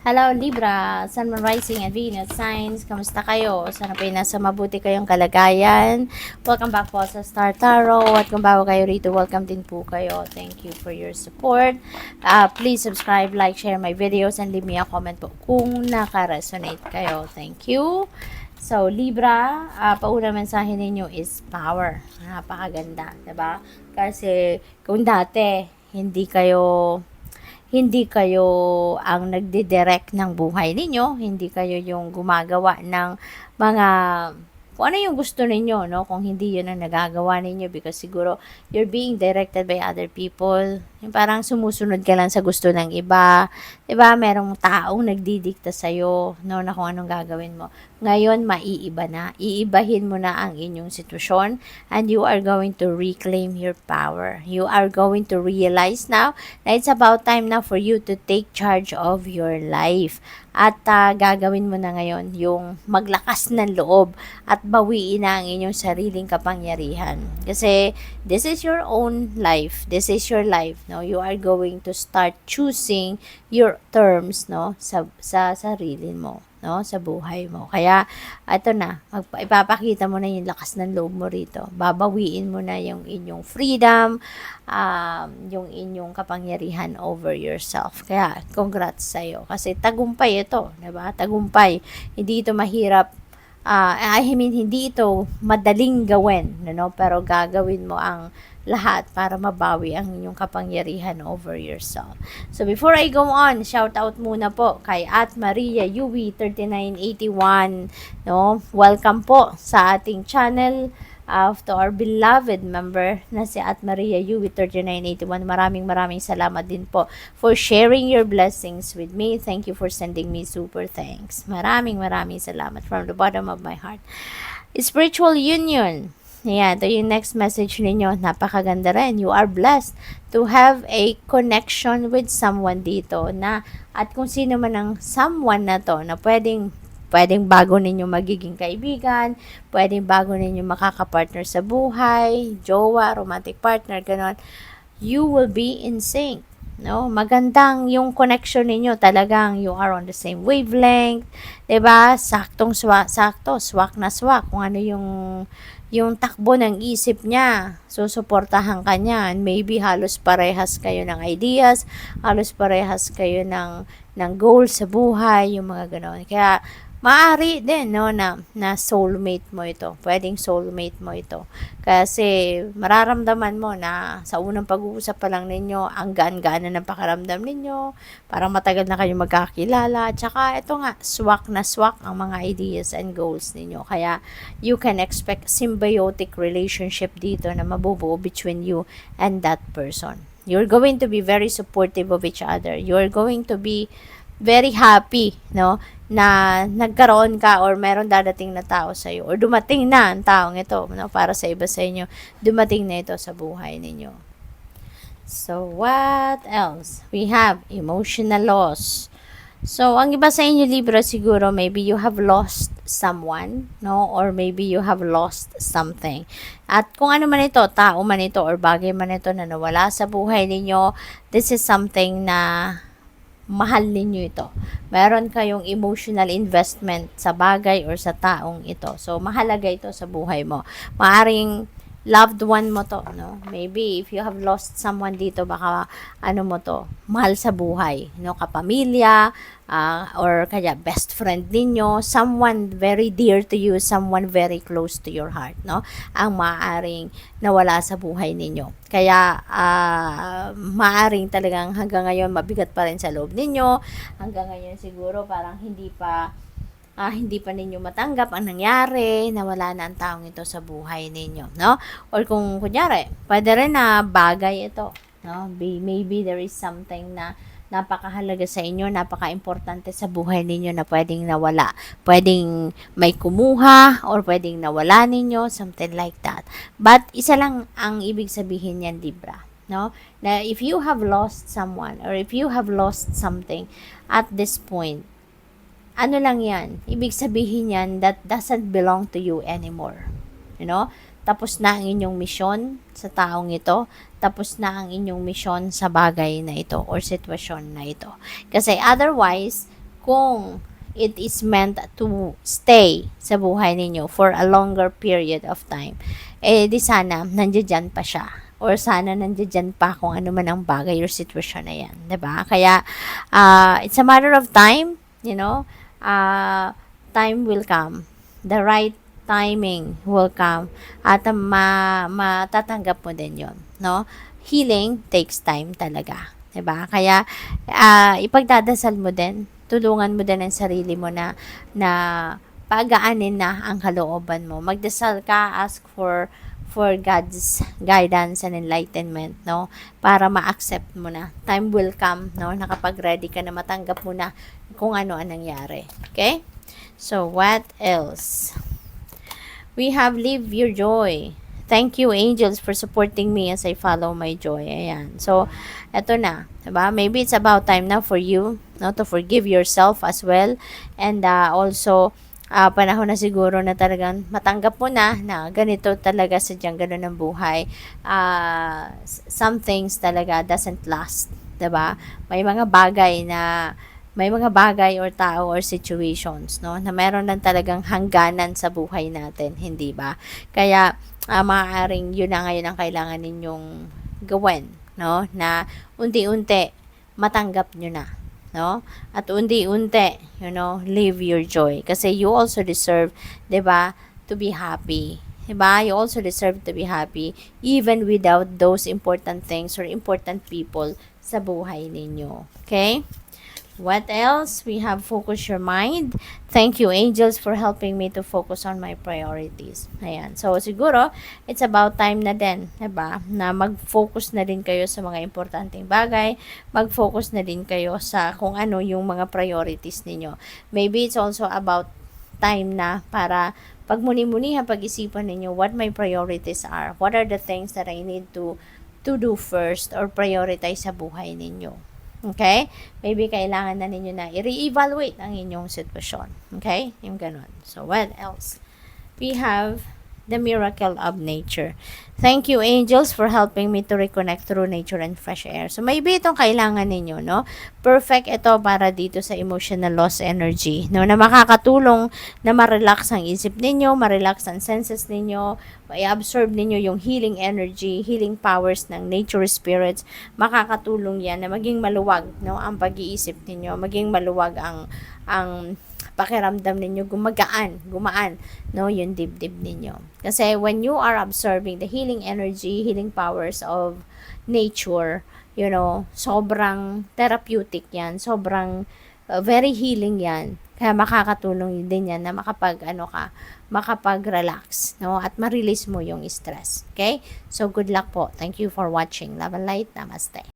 Hello Libra, Sun, Moon, Rising, and Venus signs. Kamusta kayo? Sana po nasa mabuti kayong kalagayan. Welcome back po sa Star Tarot. At kung bago kayo rito, welcome din po kayo. Thank you for your support. Please subscribe, like, share my videos, and leave me a comment po kung naka-resonate kayo. Thank you. So, Libra, pauna mensahe ninyo is power. Napakaganda, diba? Kasi kung dati, hindi kayo ang nagdidirect ng buhay ninyo, hindi kayo yung gumagawa ng mga kung ano yung gusto ninyo, no? Kung hindi yun ang nagagawa ninyo because siguro you're being directed by other people. Yung parang sumusunod ka lang sa gusto ng iba. 'Di ba? Merong taong nagdidikta sa iyo, no, na kung anong gagawin mo. Ngayon maiiba na. Iibahin mo na ang inyong sitwasyon and you are going to reclaim your power. You are going to realize now na it's about time now for you to take charge of your life. At gagawin mo na ngayon yung maglakas ng loob at bawiin na ang inyong sariling kapangyarihan. Kasi this is your own life. This is your life, no? You are going to start choosing your terms, no, sa sarili mo, no, sa buhay mo. Kaya ito na, ipapakita mo na yung lakas ng loob mo rito. Babawiin mo na yung inyong freedom, yung inyong kapangyarihan over yourself. Kaya congrats sa iyo kasi tagumpay ito, 'di ba? Tagumpay. Hindi ito mahirap. Hindi ito madaling gawin, no? Pero gagawin mo ang lahat para mabawi ang inyong kapangyarihan over yourself. So before I go on, shout out muna po kay At Maria Yui 3981, no? Welcome po sa ating channel. To our beloved member na si At Maria Yui 3981. Maraming salamat din po for sharing your blessings with me. Thank you for sending me super thanks. Maraming salamat from the bottom of my heart. Spiritual union. Yan, ito yung next message ninyo. Napakaganda rin. You are blessed to have a connection with someone dito na at kung sino man ang someone na to na pwedeng bago ninyo magiging kaibigan, pwedeng bago ninyo makakapartner sa buhay, jowa, romantic partner, ganon. You will be in sync. No, magandang yung connection ninyo, talagang you are on the same wavelength, 'di ba? Sakto, swak na swak kung ano yung takbo ng isip niya. Susuportahan ka niya. Maybe halos parehas kayo ng ideas, halos parehas kayo ng goal sa buhay, yung mga ganoon. Kaya maaari din, no, na soulmate mo ito. Pwedeng soulmate mo ito. Kasi mararamdaman mo na sa unang pag-uusap pa lang ninyo, ang gaan-gaan na ng pakiramdam ninyo, parang matagal na kayo magkakilala. At saka ito nga, swak na swak ang mga ideas and goals ninyo. Kaya you can expect symbiotic relationship dito na mabubuo between you and that person. You're going to be very supportive of each other. You're going to be very happy, no, na nagkaroon ka or meron dadating na tao sa iyo or dumating na ang taong ito, no, para sa iba sa inyo, dumating na ito sa buhay ninyo. So, what else? We have emotional loss. So, ang iba sa inyo, Libra, siguro, maybe you have lost someone, no? Or maybe you have lost something. At kung ano man ito, tao man ito, or bagay man ito na nawala sa buhay ninyo, this is something na mahal ninyo ito. Meron kayong emotional investment sa bagay or sa taong ito. So, mahalaga ito sa buhay mo. Maaring loved one mo to, no? Maybe if you have lost someone dito, baka ano mo to, mahal sa buhay, no? Kapamilya, or kaya best friend ninyo, someone very dear to you, someone very close to your heart, no? Ang maaaring nawala sa buhay ninyo. Kaya maaaring talagang hanggang ngayon mabigat pa rin sa loob ninyo. Hanggang ngayon siguro parang hindi pa ninyo matanggap ang nangyari, nawala na ang taong ito sa buhay ninyo, no? Or kung kunyari, pwede rin na bagay ito, no? Maybe there is something na napakahalaga sa inyo, napaka-importante sa buhay ninyo na pwedeng nawala. Pwedeng may kumuha or pwedeng nawala ninyo, something like that. But isa lang ang ibig sabihin niyan, Libra, no? Na if you have lost someone or if you have lost something at this point, ano lang yan, ibig sabihin yan that doesn't belong to you anymore. You know? Tapos na ang inyong misyon sa taong ito. Tapos na ang inyong misyon sa bagay na ito or sitwasyon na ito. Kasi otherwise, kung it is meant to stay sa buhay ninyo for a longer period of time, di sana nandiyan pa siya. Or sana nandiyan pa kung ano man ang bagay or sitwasyon na yan. Diba? Kaya, it's a matter of time, time will come. The right timing will come. At matatanggap mo din yon, no? Healing takes time talaga. Diba? Kaya, ipagdadasal mo din, tulungan mo din ang sarili mo na pagaanin na ang kalooban mo. Magdasal ka, ask for God's guidance and enlightenment, no? Para ma-accept mo na. Time will come, no? Nakapag-ready ka na, matanggap mo na kung ano ang nangyari. Okay? So, what else? We have Live Your Joy. Thank you, angels, for supporting me as I follow my joy. Ayan. So, eto na. Diba? Maybe it's about time now for you, no, to forgive yourself as well. And also, panahon na siguro na talagang matanggap mo na ganito talaga sadyang ganun ang buhay. Some things talaga doesn't last. Diba? May mga bagay or tao or situations, no, na meron lang talagang hangganan sa buhay natin, hindi ba? Kaya, maaaring yun na ngayon ang kailangan ninyong gawin, no? Na unti-unti matanggap nyo na, no? At unti-unti, live your joy. Kasi you also deserve, 'di ba, to be happy. 'Di ba? You also deserve to be happy even without those important things or important people sa buhay ninyo. Okay? What else? We have focus your mind. Thank you, angels, for helping me to focus on my priorities. Ayan. So, siguro, it's about time na din, diba? Na mag-focus na din kayo sa mga importanteng bagay. Mag-focus na din kayo sa kung ano yung mga priorities ninyo. Maybe it's also about time na para pagmuni-muni pag-isipan ninyo what my priorities are. What are the things that I need to do first or prioritize sa buhay ninyo. Okay? Maybe kailangan na ninyo na i-re-evaluate ang inyong sitwasyon. Okay? Yung ganun. So, what else? We have the miracle of nature. Thank you, angels, for helping me to reconnect through nature and fresh air. So, maybe itong kailangan ninyo, no? Perfect ito para dito sa emotional loss energy, no? Na makakatulong na ma-relax ang isip ninyo, ma-relax ang senses ninyo, i-absorb ninyo yung healing energy, healing powers ng nature spirits. Makakatulong yan na maging maluwag, no? Ang pag-iisip ninyo, maging maluwag ang pakiramdam ninyo, gumaan, no, yung dibdib ninyo. Kasi when you are observing the healing energy, healing powers of nature, sobrang therapeutic yan, sobrang very healing yan. Kaya makakatulong din yan na makapag-relax, no, at ma-release mo yung stress. Okay? So, good luck po. Thank you for watching. Love and light. Namaste.